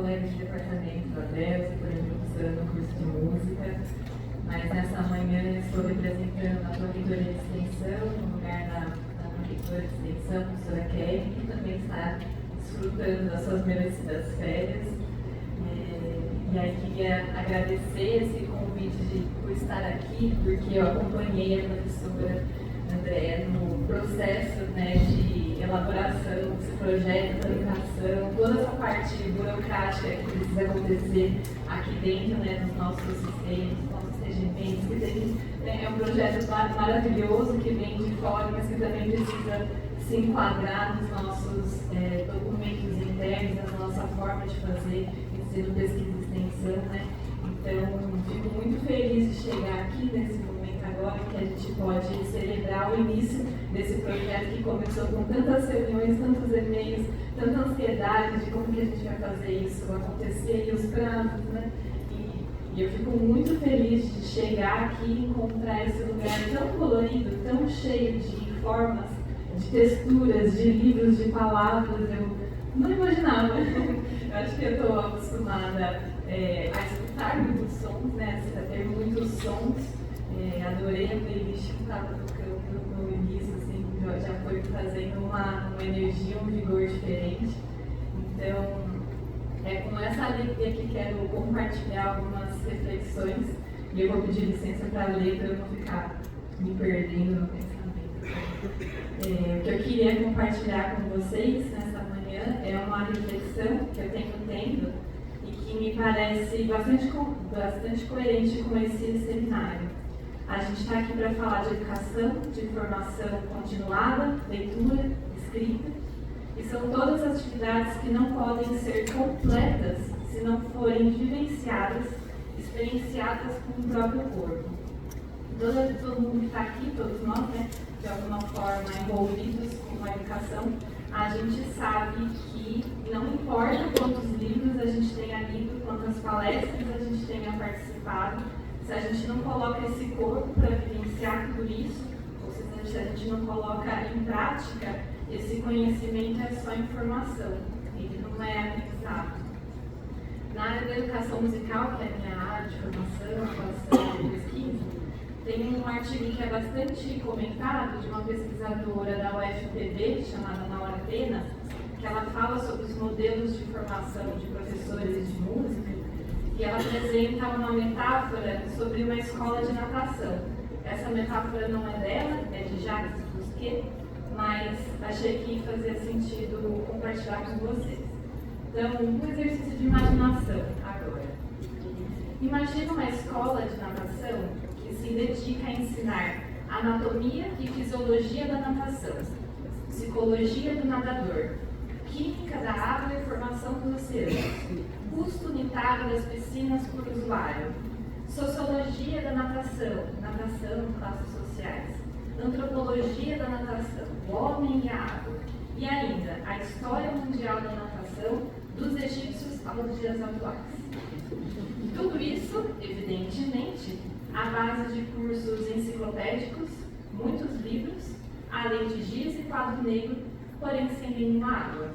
colega de departamento da Bélgica, por exemplo, no curso de música, mas nessa manhã estou representando a Pró-Reitoria de Extensão, no lugar da Pró-Reitora de Extensão, a professora Kelly, que também está desfrutando das suas merecidas férias. E aí queria agradecer esse convite por estar aqui, porque eu acompanhei a professora Andréa no processo, né, de elaboração desse projeto, aplicação, toda essa parte burocrática que precisa acontecer aqui dentro, né, dos nossos sistemas, dos nossos regimentos, que é um projeto maravilhoso que vem de fora, mas que também precisa se enquadrar nos nossos documentos internos, na nossa forma de fazer ensino, pesquisa e extensão, né? Então, fico muito feliz de chegar aqui nesse momento agora, que a gente pode celebrar o início desse projeto que começou com tantas reuniões, tantos e-mails, tanta ansiedade de como que a gente vai fazer isso acontecer e os prazos, né? E eu fico muito feliz de chegar aqui e encontrar esse lugar tão colorido, tão cheio de formas, de texturas, de livros, de palavras. Eu não imaginava. Eu acho que eu estou acostumada a escutar muitos sons, né? A ter muitos sons. Adorei a playlist que estava tocando no início, assim, já foi trazendo uma energia, um vigor diferente. Então, com essa alegria que quero compartilhar algumas reflexões, e eu vou pedir licença para ler, para eu não ficar me perdendo no pensamento. O que eu queria compartilhar com vocês nessa manhã é uma reflexão que eu tenho tendo e que me parece bastante coerente com esse seminário. A gente está aqui para falar de educação, de formação continuada, leitura, escrita, e são todas as atividades que não podem ser completas se não forem vivenciadas, experienciadas com o próprio corpo. Todo mundo que está aqui, todos nós, né, de alguma forma envolvidos com a educação, a gente sabe que não importa quantos livros a gente tenha lido, quantas palestras a gente tenha participado, se a gente não coloca esse corpo para vivenciar tudo isso, ou se a gente não coloca em prática, esse conhecimento é só informação, ele não é aprendizado. Na área da educação musical, que é a minha área de formação, atuação e pesquisa, tem um artigo que é bastante comentado de uma pesquisadora da UFPB, chamada Naura Pena, que ela fala sobre os modelos de formação de professores e de música, e ela apresenta uma metáfora sobre uma escola de natação. Essa metáfora não é dela, é de Jacques Busquet, mas achei que fazia sentido compartilhar com vocês. Então, um exercício de imaginação agora. Imagina uma escola de natação que se dedica a ensinar anatomia e fisiologia da natação, psicologia do nadador, química da água e formação dos oceanos, custo unitário das piscinas por usuário, sociologia da natação, classes sociais, antropologia da natação, o homem e a água, e ainda a história mundial da natação dos egípcios aos dias atuais. Tudo isso, evidentemente, à base de cursos enciclopédicos, muitos livros, além de giz e quadro negro, porém sem nenhuma água.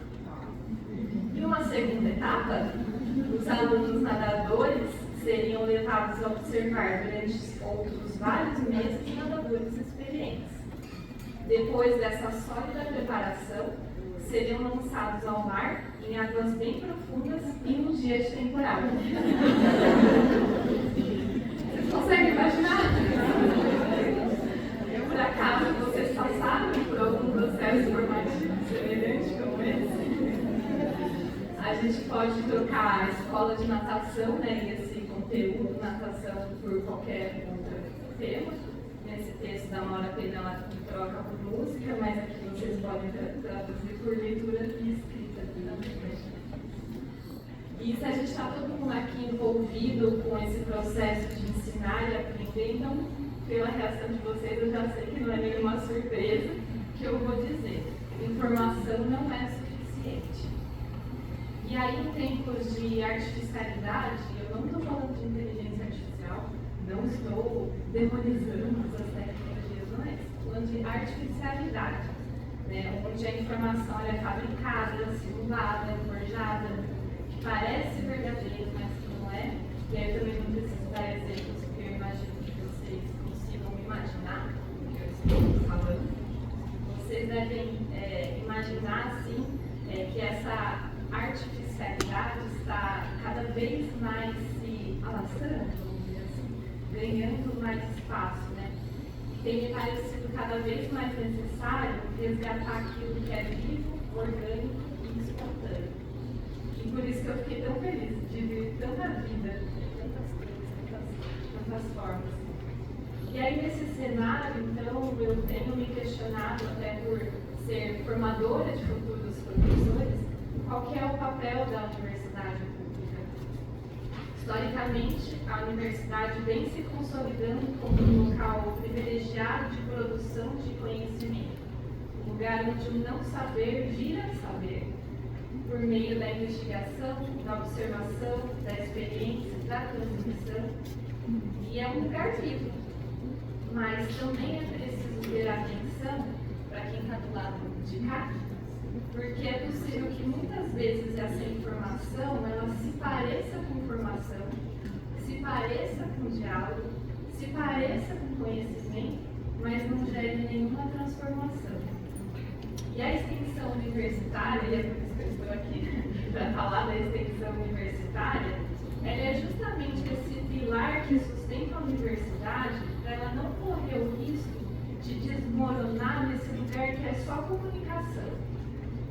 E uma segunda etapa, os alunos nadadores seriam levados a observar durante outros vários meses nadadores experientes. Depois dessa sólida preparação, seriam lançados ao mar em águas bem profundas em um dia de temporada. Vocês conseguem imaginar? Por acaso vocês passaram por algum processo formativo semelhante como esse? A gente pode trocar a escola de natação, né, e esse conteúdo natação por qualquer outro tema. Nesse texto da Maura Pena ela troca por música, mas aqui vocês podem traduzir por leitura e escrita também. E se a gente está todo mundo aqui envolvido com esse processo de ensinar e aprender, então, pela reação de vocês, eu já sei que não é nenhuma surpresa que eu vou dizer. Informação não é suficiente. E aí, em tempos de artificialidade, eu não estou falando de inteligência artificial, não estou demonizando essas tecnologias, não é? Estou falando de artificialidade, né? Onde a informação é fabricada, simulada, forjada, que parece E aí eu também não preciso dar exemplos, porque eu imagino que vocês consigam imaginar o que eu estou falando. Vocês devem imaginar, assim, que essa artificialidade está cada vez mais se alastrando, vamos dizer assim, ganhando mais espaço, né? Tem me parecido cada vez mais necessário resgatar aquilo que é vivo, orgânico e espontâneo. E por isso que eu fiquei tão feliz de ver tanta vida, tantas coisas, tantas formas. E aí nesse cenário, então, eu tenho me questionado, até por ser formadora de futuros professores, qual que é o papel da universidade pública. Historicamente, a universidade vem se consolidando como um local privilegiado de produção de conhecimento, um lugar onde o não saber vira saber, por meio da investigação, da observação, da experiência, da transmissão, e é um lugar vivo, mas também é preciso ter atenção para quem está do lado de cá, porque é possível que muitas vezes essa informação ela se pareça com formação, se pareça com diálogo, se pareça com conhecimento, mas não gere nenhuma transformação. E a extensão universitária, e é por isso que eu estou aqui para falar da extensão universitária, ela é justamente esse pilar que sustenta a universidade para ela não correr o risco de desmoronar nesse lugar que é só comunicação.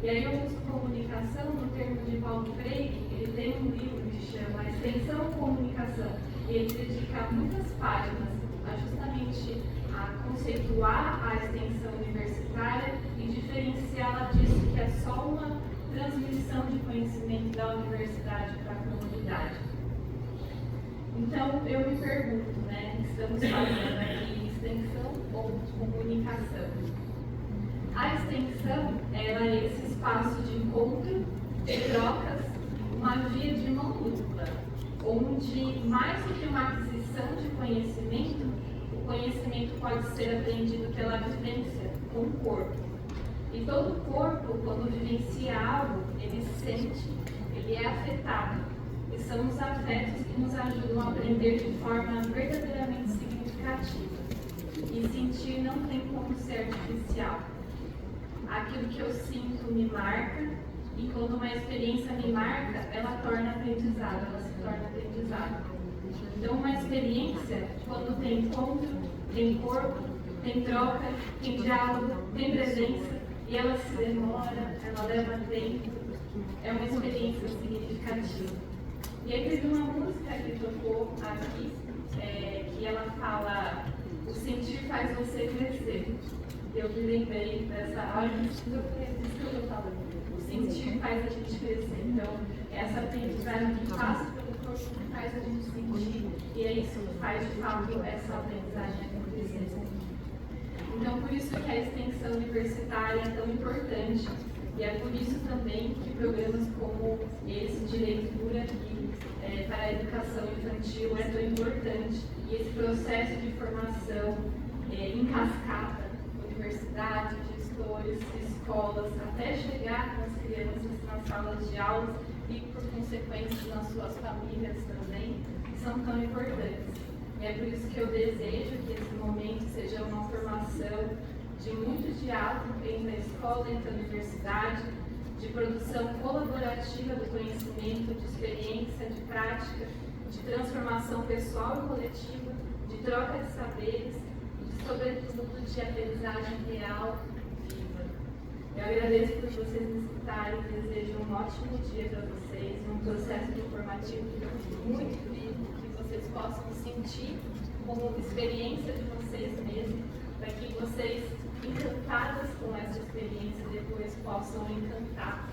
E aí eu uso comunicação no termo de Paulo Freire, ele tem um livro que chama Extensão Comunicação, e ele dedica muitas páginas a justamente a conceituar a extensão universitária e diferenciá-la disso que é só uma transmissão de conhecimento da universidade para a comunidade. Então eu me pergunto, né, estamos fazendo aqui extensão ou comunicação? A extensão ela é esse espaço de encontro, de trocas, uma via de mão dupla, onde mais do que uma aquisição de conhecimento, o conhecimento pode ser aprendido pela vivência, com o corpo. E todo corpo, quando vivencia algo, ele sente, ele é afetado. E são os afetos que nos ajudam a aprender de forma verdadeiramente significativa. E sentir não tem como ser artificial. Aquilo que eu sinto me marca, e quando uma experiência me marca, ela torna aprendizado, ela se torna aprendizado. Então, uma experiência, quando tem encontro, tem corpo, tem troca, tem diálogo, tem presença, e ela se demora, ela leva tempo, é uma experiência significativa. E aí teve uma música que tocou aqui, que ela fala, o sentir faz você crescer. Eu me lembrei dessa hora disso que eu estou falando. O sentir faz a gente crescer. Então, essa aprendizagem que passa pelo corpo que faz a gente sentir. E é isso que faz, de fato, essa aprendizagem acontecer. Então, por isso que a extensão universitária é tão importante. E é por isso também que programas como esse de leitura e para a educação infantil é tão importante. E esse processo de formação em cascata, universidades, gestores, escolas, até chegar nas crianças nas salas de aulas e, por consequência, nas suas famílias também, são tão importantes. E é por isso que eu desejo que esse momento seja uma formação de muito diálogo entre a escola e a universidade, de produção colaborativa do conhecimento, de experiência, de prática, de transformação pessoal e coletiva, de troca de saberes, sobretudo de aprendizagem real e viva. Eu agradeço por vocês me escutarem, desejo um ótimo dia para vocês, um processo informativo muito vivo, que vocês possam sentir como experiência de vocês mesmos, para que vocês, encantadas com essa experiência, depois possam encantar